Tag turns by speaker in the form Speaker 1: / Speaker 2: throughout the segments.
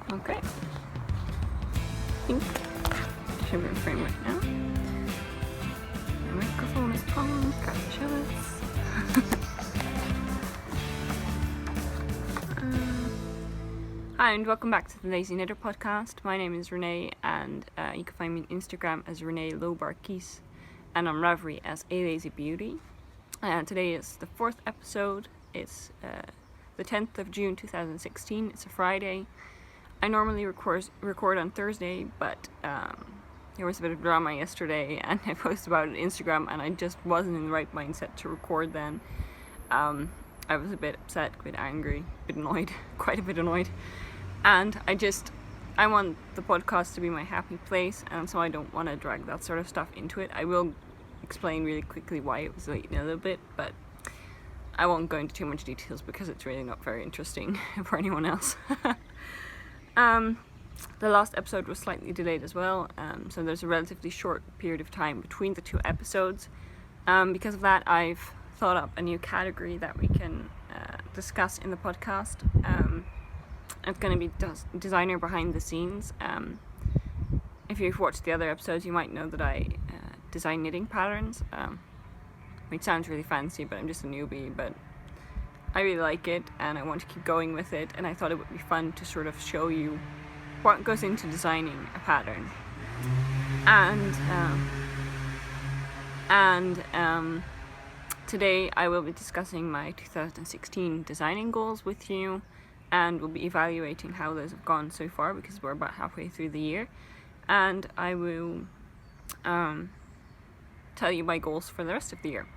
Speaker 1: Okay. I think I should be in frame right now. The microphone is on. Got the shutters. Hi and welcome back to the Lazy Knitter podcast. My name is Renee and you can find me on Instagram as Renee Lobarkis and on Ravelry as Alazybeauty. Today is the 4th episode. It's the 10th of June 2016. It's a Friday. I normally record on Thursday, but there was a bit of drama yesterday and I posted about it on Instagram and I just wasn't in the right mindset to record then. I was a bit upset, a bit angry, a bit annoyed, quite a bit annoyed. And I want the podcast to be my happy place, and so I don't want to drag that sort of stuff into it. I will explain really quickly why it was late in a little bit, but I won't go into too much details because it's really not very interesting for anyone else. The last episode was slightly delayed as well, so there's a relatively short period of time between the two episodes. Because of that, I've thought up a new category that we can discuss in the podcast. It's going to be designer behind the scenes. If you've watched the other episodes, you might know that I design knitting patterns, which sounds really fancy, but I'm just a newbie, but I really like it and I want to keep going with it, and I thought it would be fun to sort of show you what goes into designing a pattern. And today I will be discussing my 2016 designing goals with you, and we'll be evaluating how those have gone so far because we're about halfway through the year, and I will tell you my goals for the rest of the year.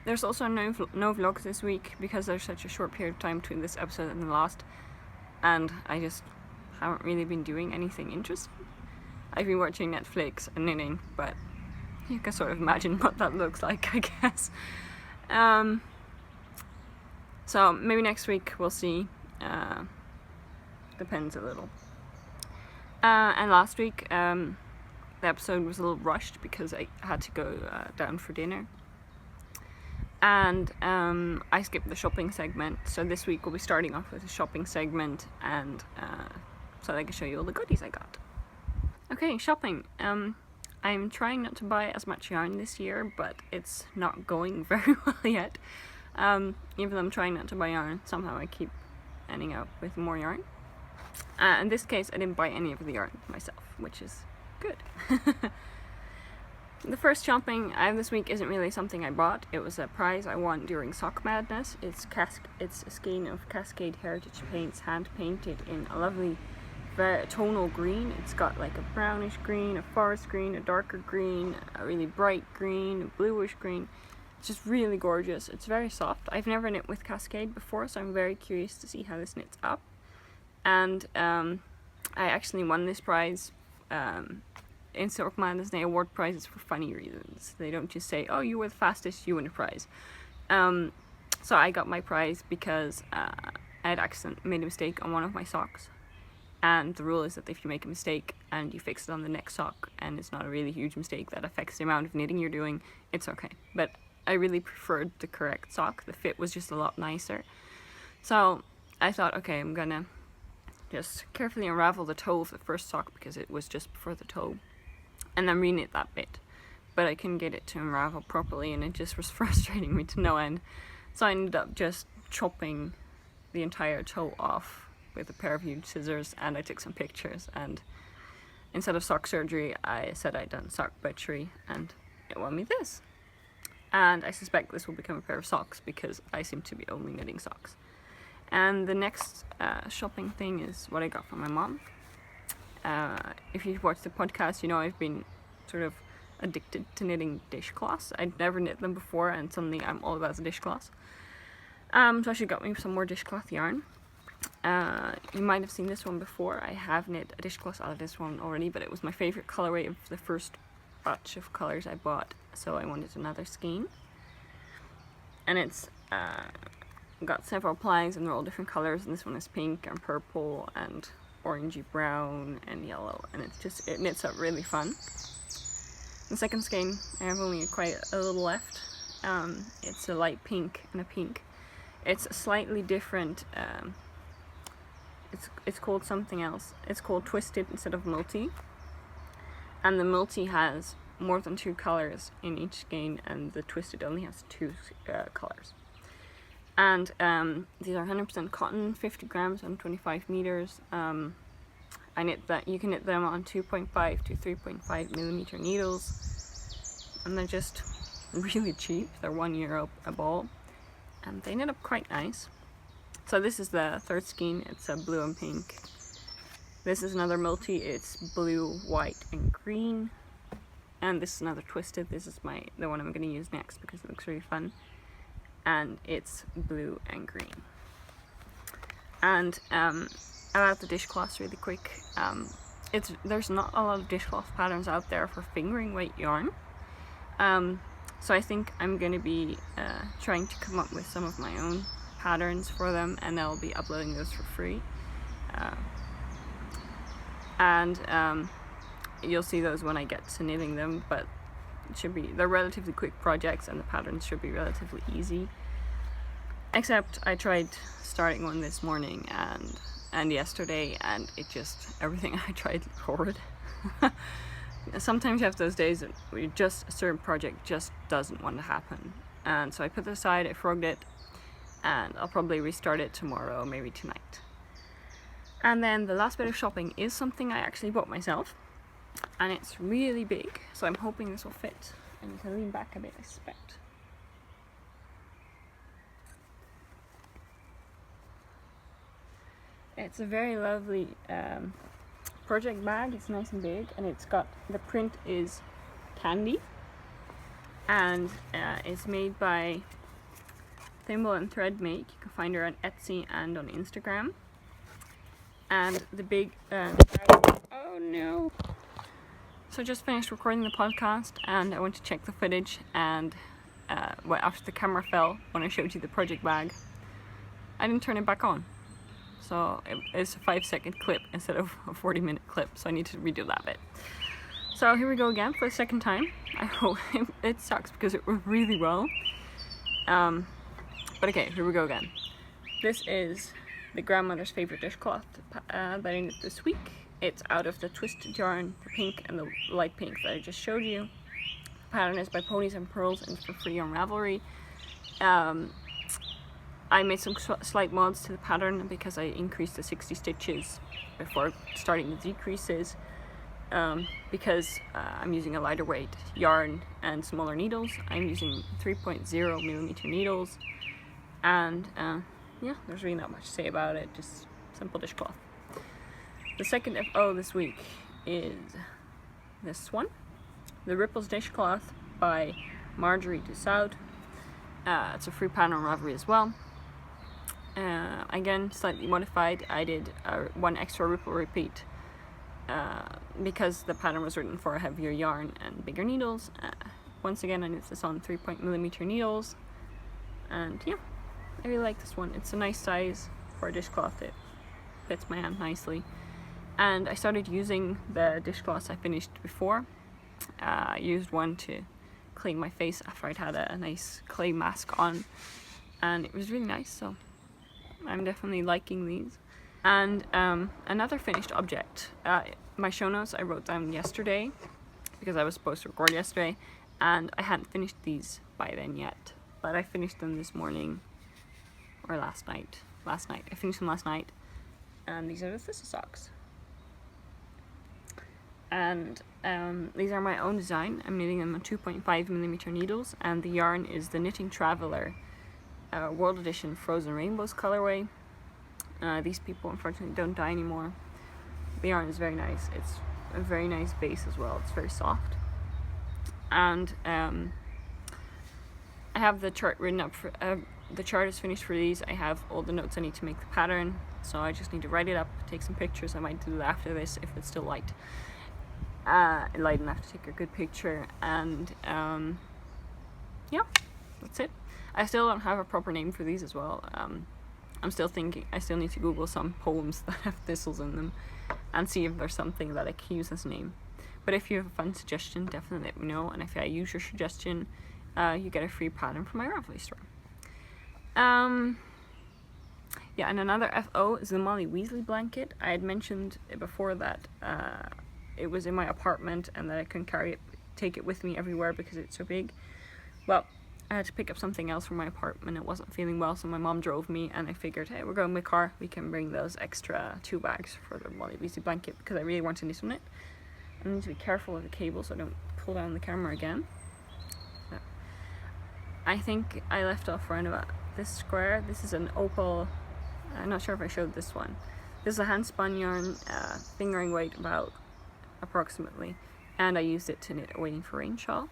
Speaker 1: There's also no vlogs this week because there's such a short period of time between this episode and the last, and I just haven't really been doing anything interesting. I've been watching Netflix and knitting, but you can sort of imagine what that looks like, I guess. So maybe next week we'll see. Depends a little. And last week the episode was a little rushed because I had to go down for dinner. And I skipped the shopping segment, so this week we'll be starting off with a shopping segment, and so I can show you all the goodies I got. Okay, shopping. I'm trying not to buy as much yarn this year, but it's not going very well yet. Even though I'm trying not to buy yarn, somehow I keep ending up with more yarn. In this case, I didn't buy any of the yarn myself, which is good. The first shopping I have this week isn't really something I bought. It was a prize I won during Sock Madness. It's a skein of Cascade Heritage paints, hand painted in a lovely tonal green. It's got like a brownish green, a forest green, a darker green, a really bright green, a bluish green. It's just really gorgeous. It's very soft. I've never knit with Cascade before, so I'm very curious to see how this knits up. And I actually won this prize. In Sock Madness, they award prizes for funny reasons. They don't just say, oh, you were the fastest, you win a prize. So I got my prize because I had made a mistake on one of my socks. And the rule is that if you make a mistake and you fix it on the next sock, and it's not a really huge mistake that affects the amount of knitting you're doing, it's okay. But I really preferred the correct sock. The fit was just a lot nicer. So I thought, okay, I'm gonna just carefully unravel the toe of the first sock because it was just before the toe, and then reknit that bit. But I couldn't get it to unravel properly, and it just was frustrating me to no end. So I ended up just chopping the entire toe off with a pair of huge scissors, and I took some pictures, and instead of sock surgery I said I'd done sock butchery, and it won me this. And I suspect this will become a pair of socks because I seem to be only knitting socks. And the next shopping thing is what I got from my mom. If you've watched the podcast, you know I've been sort of addicted to knitting dishcloths. I'd never knit them before, and suddenly I'm all about the dishcloths. So she got me some more dishcloth yarn. You might have seen this one before. I have knit a dishcloth out of this one already, but it was my favorite colorway of the first batch of colors I bought, so I wanted another skein. And it's got several plies, and they're all different colors, and this one is pink and purple and orangey brown and yellow, and it knits up really fun. The second skein, I have only quite a little left. It's a light pink and a pink. It's a slightly different it's called something else. It's called Twisted instead of Multi, and the Multi has more than 2 colors in each skein, and the Twisted only has 2 colors. And these are 100% cotton, 50 grams on 25 meters. I knit that. You can knit them on 2.5 to 3.5 millimeter needles, and they're just really cheap. They're €1 a ball, and they knit up quite nice. So this is the third skein. It's a blue and pink. This is another Multi. It's blue, white, and green. And this is another Twisted. This is the one I'm going to use next because it looks really fun. And it's blue and green. And about the dishcloths really quick. There's not a lot of dishcloth patterns out there for fingering weight yarn. So I think I'm going to be trying to come up with some of my own patterns for them, and I'll be uploading those for free. You'll see those when I get to knitting them, but they're relatively quick projects and the patterns should be relatively easy. Except I tried starting one this morning and yesterday, and everything I tried looked horrid. Sometimes you have those days that a certain project just doesn't want to happen. And so I put it aside, I frogged it, and I'll probably restart it tomorrow, maybe tonight. And then the last bit of shopping is something I actually bought myself, and it's really big, so I'm hoping this will fit. And you can lean back a bit, I suspect. It's a very lovely project bag. It's nice and big, and the print is candy, and it's made by Thimble and Thread Make. You can find her on Etsy and on Instagram. And the big oh no! So I just finished recording the podcast, and I went to check the footage, and after the camera fell when I showed you the project bag, I didn't turn it back on. So it's a 5-second clip instead of a 40-minute clip, so I need to redo that bit. So here we go again for the second time. I hope it sucks because it went really well. But okay, here we go again. This is the grandmother's favorite dishcloth that I knit this week. It's out of the Twisted yarn, the pink and the light pink that I just showed you. The pattern is by Ponies and Pearls and it's for free on Ravelry. I made some slight mods to the pattern because I increased the 60 stitches before starting the decreases, because I'm using a lighter weight yarn and smaller needles. I'm using 3.0 millimeter needles, and yeah, there's really not much to say about it, just simple dishcloth. The second FO this week is this one, the Ripples dishcloth by Marjorie Dussaud. It's a free pattern on Ravelry as well. Again, slightly modified. I did one extra ripple repeat because the pattern was written for a heavier yarn and bigger needles. Once again, I knit this on 3.0 needles, and yeah, I really like this one. It's a nice size for a dishcloth. It fits my hand nicely. And I started using the dishcloths I finished before. I used one to clean my face after I'd had a nice clay mask on, and it was really nice, so I'm definitely liking these. And another finished object. My show notes I wrote down yesterday because I was supposed to record yesterday, and I hadn't finished these by then yet, but I finished them this morning or last night. I finished them last night, and these are the Thistle socks. And these are my own design. I'm knitting them on 2.5 millimeter needles, and the yarn is the Knitting Traveler World Edition Frozen Rainbows colorway. These people unfortunately don't dye anymore. The yarn is very nice. It's a very nice base as well. It's very soft. And I have the chart written up for the chart is finished for these. I have all the notes I need to make the pattern, so I just need to write it up, take some pictures. I might do that after this if it's still light enough to take a good picture. And yeah, that's it. I still don't have a proper name for these as well. I'm still thinking. I still need to Google some poems that have thistles in them and see if there's something that I can use as a name. But if you have a fun suggestion, definitely let me know, and if I use your suggestion, you get a free pattern from my Ravelry store. Yeah, and another FO is the Molly Weasley blanket. I had mentioned before that it was in my apartment and that I couldn't take it with me everywhere because it's so big. Well, I had to pick up something else from my apartment. It wasn't feeling well, so my mom drove me, and I figured, hey, we're going by car. We can bring those extra 2 bags for the Molly Weasley blanket because I really want to knit on it. I need to be careful with the cable so I don't pull down the camera again. So, I think I left off around about this square. This is an opal. I'm not sure if I showed this one. This is a hand spun yarn, fingering weight about approximately, and I used it to knit a Waiting for Rain shawl.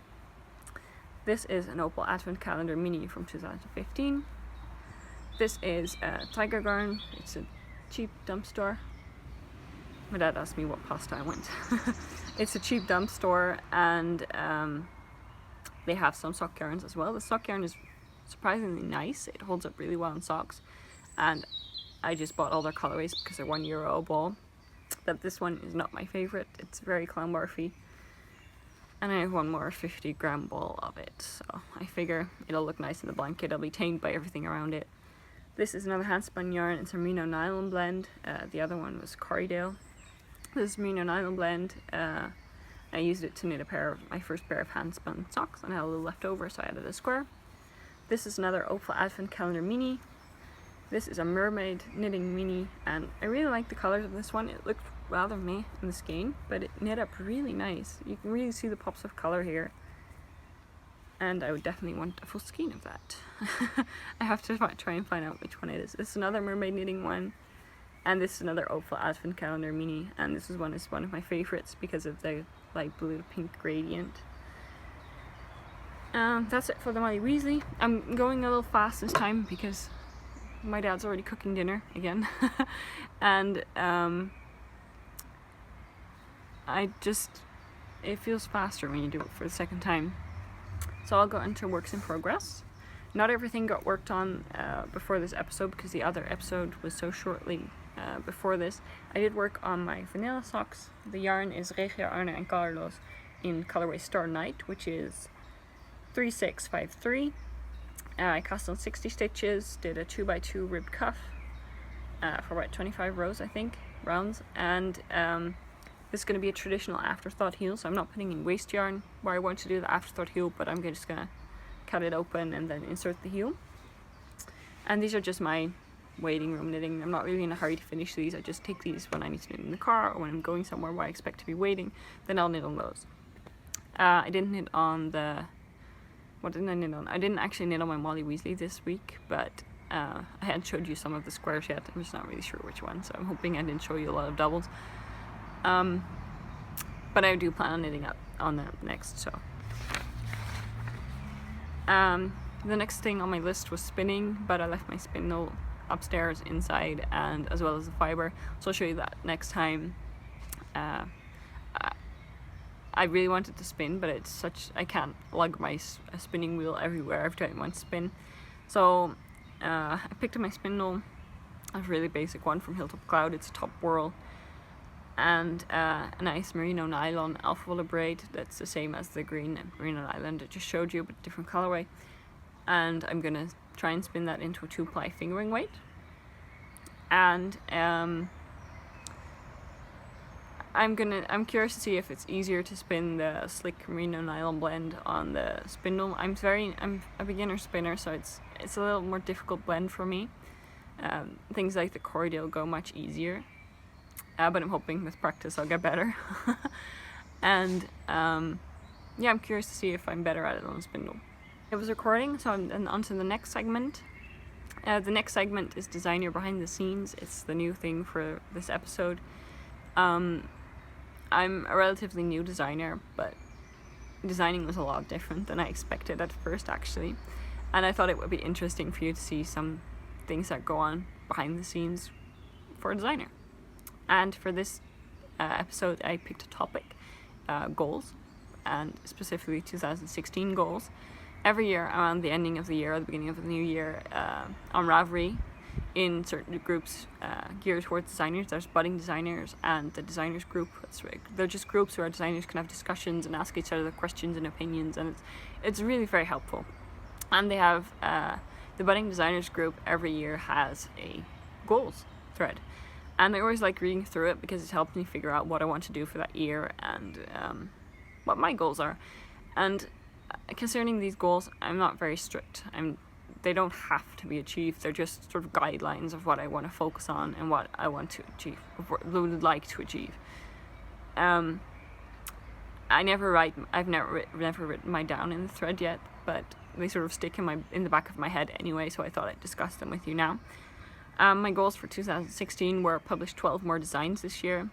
Speaker 1: This is an opal advent calendar mini from 2015. This is Tiger Garn. It's a cheap dump store. My dad asked me what pasta I went. It's a cheap dump store, and they have some sock yarns as well. The sock yarn is surprisingly nice. It holds up really well in socks, and I just bought all their colorways because they're €1 a ball. But this one is not my favorite. It's very clown barfy. And I have one more 50-gram ball of it, so I figure it'll look nice in the blanket. It'll be tamed by everything around it. This is another handspun yarn. It's a merino nylon blend. The other one was Corriedale. This is merino nylon blend. I used it to knit my first pair of handspun socks, and I had a little left over, so I added a square. This is another opal advent calendar mini. This is a mermaid knitting mini, and I really like the colors of this one. It looked rather meh in the skein, but it knit up really nice. You can really see the pops of color here, and I would definitely want a full skein of that. I have to try and find out which one it is. This is another mermaid knitting one, and this is another opal advent calendar mini, and this is one of my favorites because of the light blue to pink gradient. That's it for the Molly Weasley. I'm going a little fast this time because my dad's already cooking dinner again. And it feels faster when you do it for the second time. So I'll go into works in progress. Not everything got worked on before this episode because the other episode was so shortly before this. I did work on my vanilla socks. The yarn is Regia, Arne and Carlos in colorway Star Night, which is 3653. I cast on 60 stitches, did a 2x2 ribbed cuff for about 25 rows, I think, rounds, and this is going to be a traditional afterthought heel, so I'm not putting in waste yarn where I want to do the afterthought heel, but I'm just going to cut it open and then insert the heel. And these are just my waiting room knitting. I'm not really in a hurry to finish these. I just take these when I need to knit in the car or when I'm going somewhere where I expect to be waiting, then I'll knit on those. I didn't knit on what didn't I knit on? I didn't actually knit on my Molly Weasley this week, but I hadn't showed you some of the squares yet. I'm just not really sure which one, so I'm hoping I didn't show you a lot of doubles. But I do plan on knitting up on that next, so. The next thing on my list was spinning, but I left my spindle upstairs inside, and as well as the fiber, so I'll show you that next time. I really wanted to spin, but I can't lug my spinning wheel everywhere every time I want to spin. So I picked up my spindle, a really basic one from Hilltop Cloud. It's a top whirl, and a nice merino nylon alpha wool braid that's the same as the green merino nylon I just showed you, but different colorway. And I'm gonna try and spin that into a 2-ply fingering weight. And I'm curious to see if it's easier to spin the slick merino nylon blend on the spindle. I'm a beginner spinner, so it's a little more difficult blend for me. Things like the Corriedale go much easier, but I'm hoping with practice I'll get better. And yeah, I'm curious to see if I'm better at it on the spindle. It was recording, so I'm on to the next segment. The next segment is Designer Behind the Scenes. It's the new thing for this episode. I'm a relatively new designer, but designing was a lot different than I expected at first, actually. And I thought it would be interesting for you to see some things that go on behind the scenes for a designer. And for this episode, I picked a topic, goals, and specifically 2016 goals. Every year, around the ending of the year or the beginning of the new year, on Ravelry, in certain groups geared towards designers, there's budding designers and the designers group. They're just groups where designers can have discussions and ask each other questions and opinions, and it's really very helpful. And they have the budding designers group every year has a goals thread, and I always like reading through it because it helps me figure out what I want to do for that year and what my goals are. And concerning these goals, I'm not very strict. They don't have to be achieved. They're just sort of guidelines of what I want to focus on and what I want to achieve, would like to achieve. I've never written mine down in the thread yet, but they sort of stick in the back of my head anyway, so I thought I'd discuss them with you now. My goals for 2016 were publish 12 more designs this year.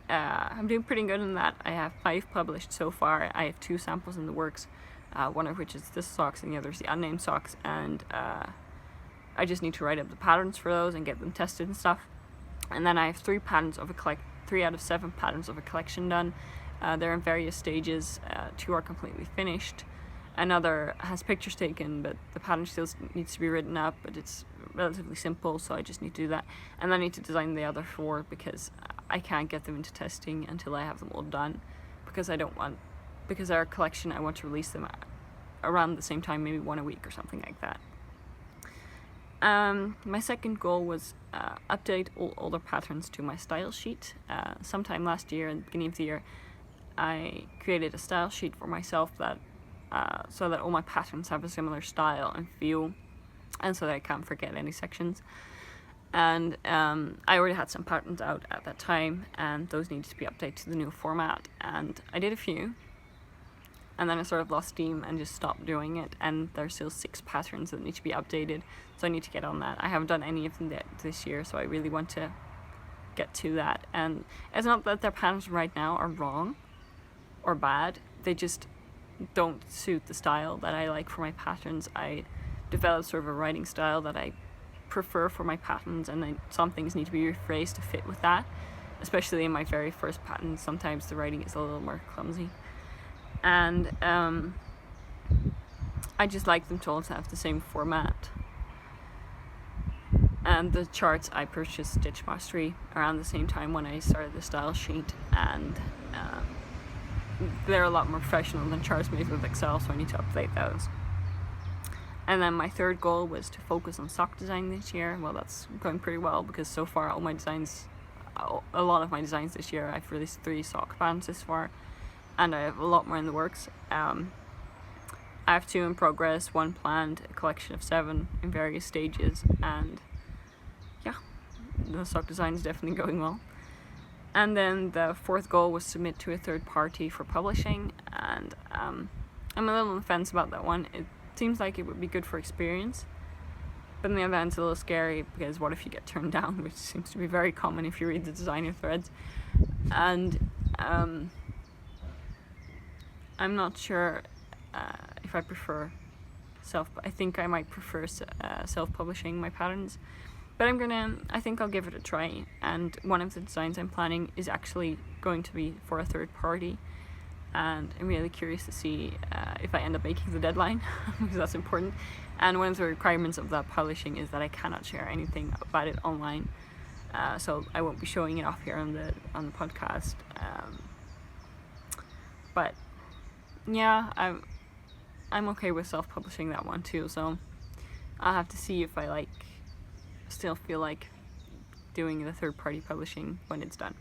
Speaker 1: I'm doing pretty good in that. I have 5 published so far. I have 2 samples in the works, one of which is this socks and the other is the unnamed socks, and I just need to write up the patterns for those and get them tested and stuff. And then I have 3 out of 7 patterns of a collection done. They're in various stages. 2 are completely finished. Another has pictures taken, but the pattern still needs to be written up, but it's relatively simple, so I just need to do that. And then I need to design the other 4 because I can't get them into testing until I have them all done, because our collection, I want to release them around the same time, maybe 1 a week or something like that. My second goal was update all older patterns to my style sheet. Sometime last year, at the beginning of the year, I created a style sheet for myself that so that all my patterns have a similar style and feel, and so that I can't forget any sections. And I already had some patterns out at that time, and those needed to be updated to the new format, and I did a few, and then I sort of lost steam and just stopped doing it, and there's still 6 patterns that need to be updated, so I need to get on that. I haven't done any of them this year, so I really want to get to that. And it's not that their patterns right now are wrong or bad, they just don't suit the style that I like for my patterns. I developed sort of a writing style that I prefer for my patterns, and then some things need to be rephrased to fit with that, especially in my very first pattern. Sometimes the writing is a little more clumsy, and I just like them to all have the same format. And the charts, I purchased Stitch Mastery around the same time when I started the style sheet, and they're a lot more professional than charts made with Excel, so I need to update those. And then my third goal was to focus on sock design this year. Well, that's going pretty well, because so far a lot of my designs this year, I've released 3 sock patterns this far, and I have a lot more in the works. I have 2 in progress, 1 planned, a collection of 7 in various stages, and yeah, the sock design is definitely going well. And then the 4th goal was submit to a third party for publishing, and I'm a little on the fence about that one. It seems like it would be good for experience, but on the other hand, it's a little scary, because what if you get turned down, which seems to be very common if you read the designer threads. And I'm not sure if I prefer I think I might prefer self-publishing my patterns, but I think I'll give it a try. And one of the designs I'm planning is actually going to be for a third party, and I'm really curious to see if I end up making the deadline, because that's important. And one of the requirements of that publishing is that I cannot share anything about it online, so I won't be showing it off here on the podcast. But yeah, I'm okay with self-publishing that one too, so I'll have to see if I still feel like doing the third-party publishing when it's done.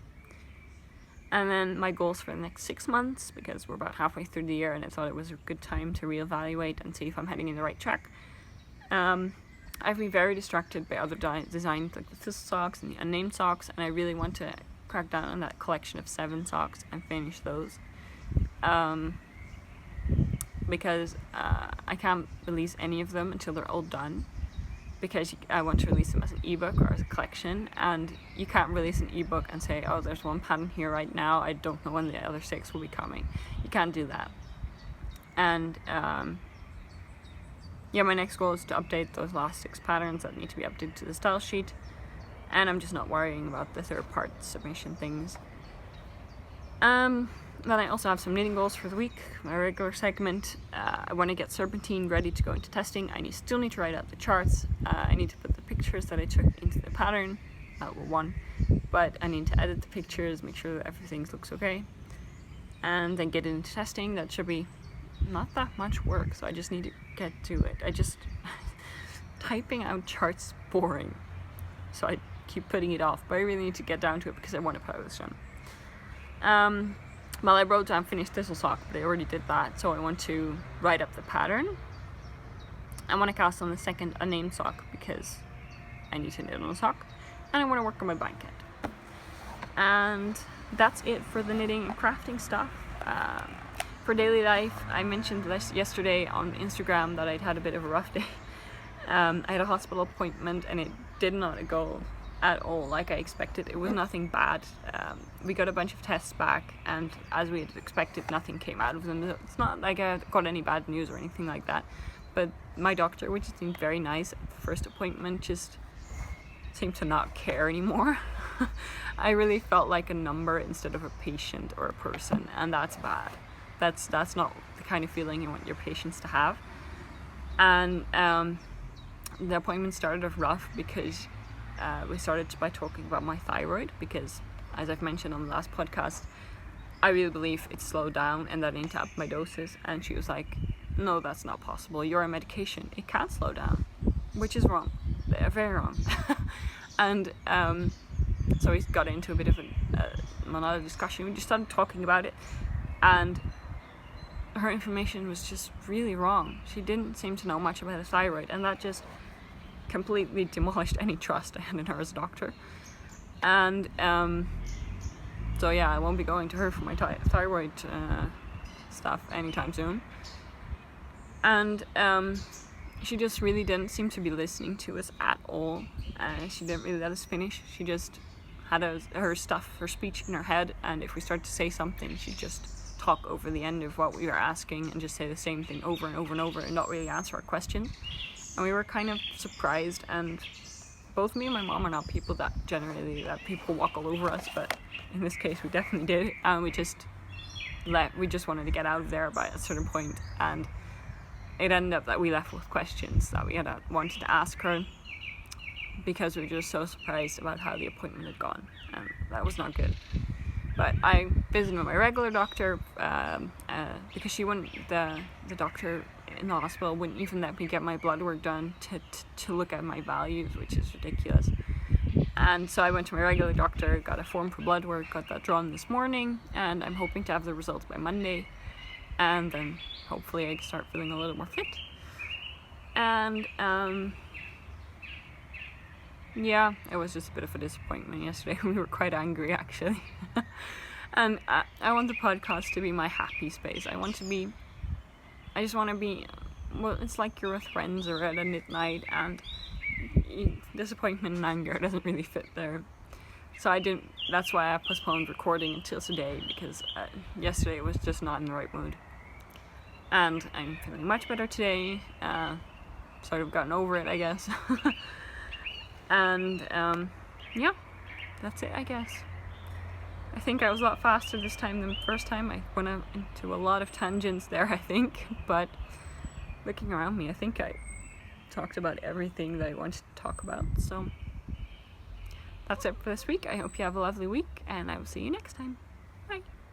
Speaker 1: And then my goals for the next 6 months, because we're about halfway through the year and I thought it was a good time to reevaluate and see if I'm heading in the right track. I've been very distracted by other designs like the thistle socks and the unnamed socks, and I really want to crack down on that collection of 7 socks and finish those. Because I can't release any of them until they're all done, because I want to release them as an ebook or as a collection, and you can't release an ebook and say, oh, there's 1 pattern here right now, I don't know when the other 6 will be coming. You can't do that. And my next goal is to update those last 6 patterns that need to be updated to the style sheet, and I'm just not worrying about the third part submission things. Then I also have some knitting goals for the week, my regular segment. I want to get Serpentine ready to go into testing. I still need to write out the charts. I need to put the pictures that I took into the pattern. But I need to edit the pictures, make sure that everything looks okay, and then get it into testing. That should be not that much work, so I just need to get to it. typing out charts boring, so I keep putting it off, but I really need to get down to it because I want to publish them. Well, I wrote down finished thistle sock, but I already did that, so I want to write up the pattern. I want to cast on the second unnamed sock because I need to knit on a sock, and I want to work on my blanket. And that's it for the knitting and crafting stuff. For daily life, I mentioned yesterday on Instagram that I'd had a bit of a rough day. I had a hospital appointment and it did not go at all like I expected. It was nothing bad. We got a bunch of tests back, and as we had expected, nothing came out of them. It's not like I got any bad news or anything like that, but my doctor, which seemed very nice at the first appointment, just seemed to not care anymore. I really felt like a number instead of a patient or a person, and that's bad. That's not the kind of feeling you want your patients to have. And the appointment started off rough because we started by talking about my thyroid, because as I've mentioned on the last podcast, I really believe it's slowed down and that I need to up my doses. And she was like, no, that's not possible. You're on medication. It can't slow down, which is wrong. They're very wrong. And so we got into a bit of another discussion. We just started talking about it, and her information was just really wrong. She didn't seem to know much about the thyroid, and that just completely demolished any trust I had in her as a doctor. And so yeah, I won't be going to her for my thyroid stuff anytime soon. And she just really didn't seem to be listening to us at all. She didn't really let us finish. She just had her speech in her head, and if we started to say something, she'd just talk over the end of what we were asking and just say the same thing over and over and over and not really answer our question. And we were kind of surprised, and both me and my mom are not people that people walk all over us, but in this case we definitely did, and we just wanted to get out of there by a certain point, and it ended up that we left with questions that we had wanted to ask her because we were just so surprised about how the appointment had gone, and that was not good. But I visited with my regular doctor because she wouldn't, the doctor in the hospital wouldn't even let me get my blood work done to look at my values, which is ridiculous. And so I went to my regular doctor, got a form for blood work, got that drawn this morning, and I'm hoping to have the results by Monday, and then hopefully I can start feeling a little more fit. And yeah, it was just a bit of a disappointment yesterday. We were quite angry, actually. And I want the podcast to be my happy space. I just want to be, well, it's like you're with friends or at a knit night, and disappointment and anger doesn't really fit there. So that's why I postponed recording until today, because yesterday I was just not in the right mood. And I'm feeling much better today, sort of gotten over it, I guess. And yeah, that's it, I guess. I think I was a lot faster this time than the first time. I went into a lot of tangents there, I think, but looking around me, I think I talked about everything that I wanted to talk about. So that's it for this week. I hope you have a lovely week, and I will see you next time.